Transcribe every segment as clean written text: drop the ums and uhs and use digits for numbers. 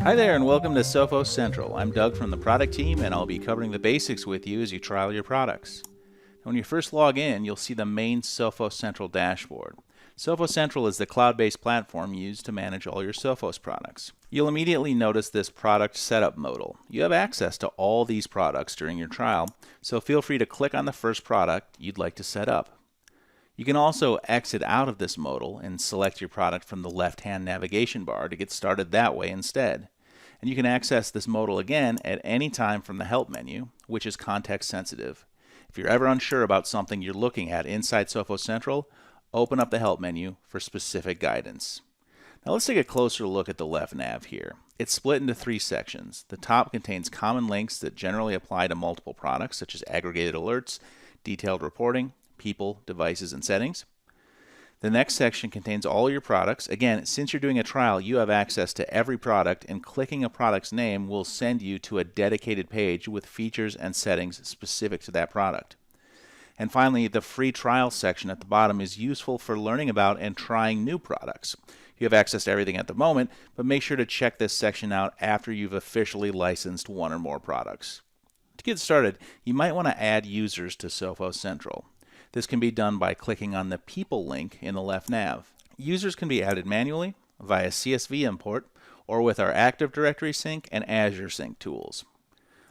Hi there and welcome to Sophos Central. I'm Doug from the product team and I'll be covering the basics with you as you trial your products. When you first log in, you'll see the main Sophos Central dashboard. Sophos Central is the cloud-based platform used to manage all your Sophos products. You'll immediately notice this product setup modal. You have access to all these products during your trial, so feel free to click on the first product you'd like to set up. You can also exit out of this modal and select your product from the left-hand navigation bar to get started that way instead. And you can access this modal again at any time from the Help menu, which is context sensitive. If you're ever unsure about something you're looking at inside Sophos Central, open up the Help menu for specific guidance. Now let's take a closer look at the left nav here. It's split into three sections. The top contains common links that generally apply to multiple products, such as aggregated alerts, detailed reporting, people, devices, and settings. The next section contains all your products. Again, since you're doing a trial, you have access to every product, and clicking a product's name will send you to a dedicated page with features and settings specific to that product. And finally, the free trial section at the bottom is useful for learning about and trying new products. You have access to everything at the moment, but make sure to check this section out after you've officially licensed one or more products. To get started, you might want to add users to Sophos Central. This can be done by clicking on the People link in the left nav. Users can be added manually, via CSV import, or with our Active Directory Sync and Azure Sync tools.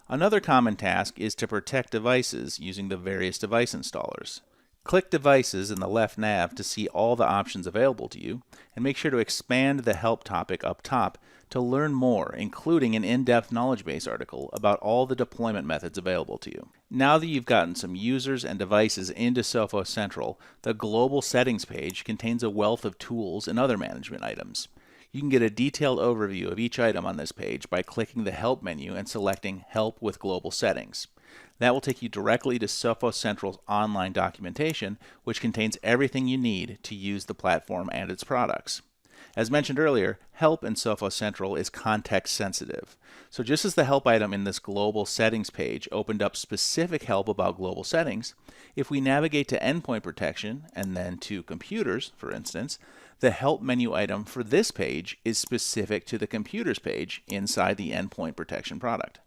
Another common task is to protect devices using the various device installers. Click Devices in the left nav to see all the options available to you, and make sure to expand the Help topic up top to learn more, including an in-depth knowledge base article about all the deployment methods available to you. Now that you've gotten some users and devices into Sophos Central, the Global Settings page contains a wealth of tools and other management items. You can get a detailed overview of each item on this page by clicking the Help menu and selecting Help with Global Settings. That will take you directly to Sophos Central's online documentation, which contains everything you need to use the platform and its products. As mentioned earlier, Help in Sophos Central is context sensitive. So just as the Help item in this Global Settings page opened up specific help about global settings, if we navigate to Endpoint Protection and then to Computers, for instance, the Help menu item for this page is specific to the Computers page inside the Endpoint Protection product.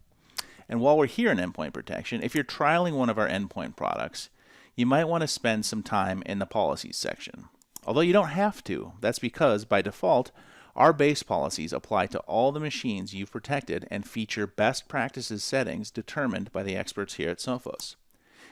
And while we're here in Endpoint Protection, if you're trialing one of our endpoint products, you might want to spend some time in the Policies section. Although you don't have to. That's because, by default, our base policies apply to all the machines you've protected and feature best practices settings determined by the experts here at Sophos.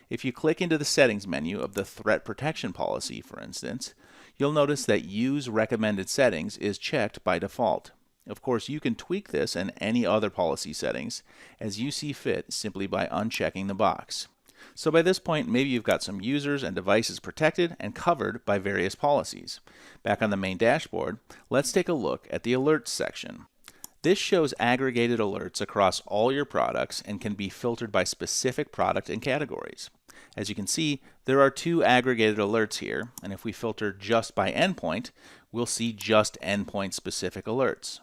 If you click into the Settings menu of the Threat Protection policy, for instance, you'll notice that Use Recommended Settings is checked by default. Of course, you can tweak this and any other policy settings as you see fit simply by unchecking the box. So by this point, maybe you've got some users and devices protected and covered by various policies. Back on the main dashboard, let's take a look at the Alerts section. This shows aggregated alerts across all your products and can be filtered by specific product and categories. As you can see, there are two aggregated alerts here, and if we filter just by endpoint, we'll see just endpoint-specific alerts.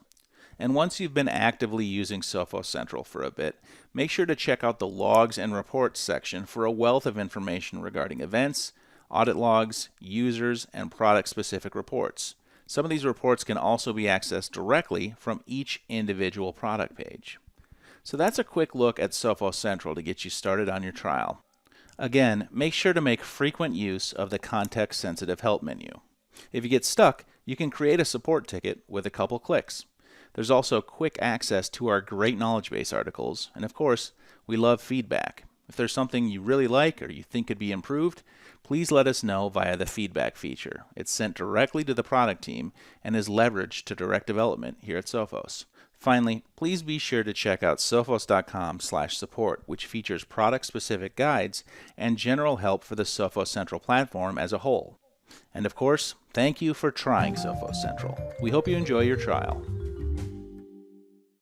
And once you've been actively using Sophos Central for a bit, make sure to check out the Logs and Reports section for a wealth of information regarding events, audit logs, users, and product-specific reports. Some of these reports can also be accessed directly from each individual product page. So that's a quick look at Sophos Central to get you started on your trial. Again, make sure to make frequent use of the context-sensitive Help menu. If you get stuck, you can create a support ticket with a couple clicks. There's also quick access to our great knowledge base articles, and of course, we love feedback. If there's something you really like or you think could be improved, please let us know via the feedback feature. It's sent directly to the product team and is leveraged to direct development here at Sophos. Finally, please be sure to check out sophos.com/support, which features product-specific guides and general help for the Sophos Central platform as a whole. And of course, thank you for trying Sophos Central. We hope you enjoy your trial.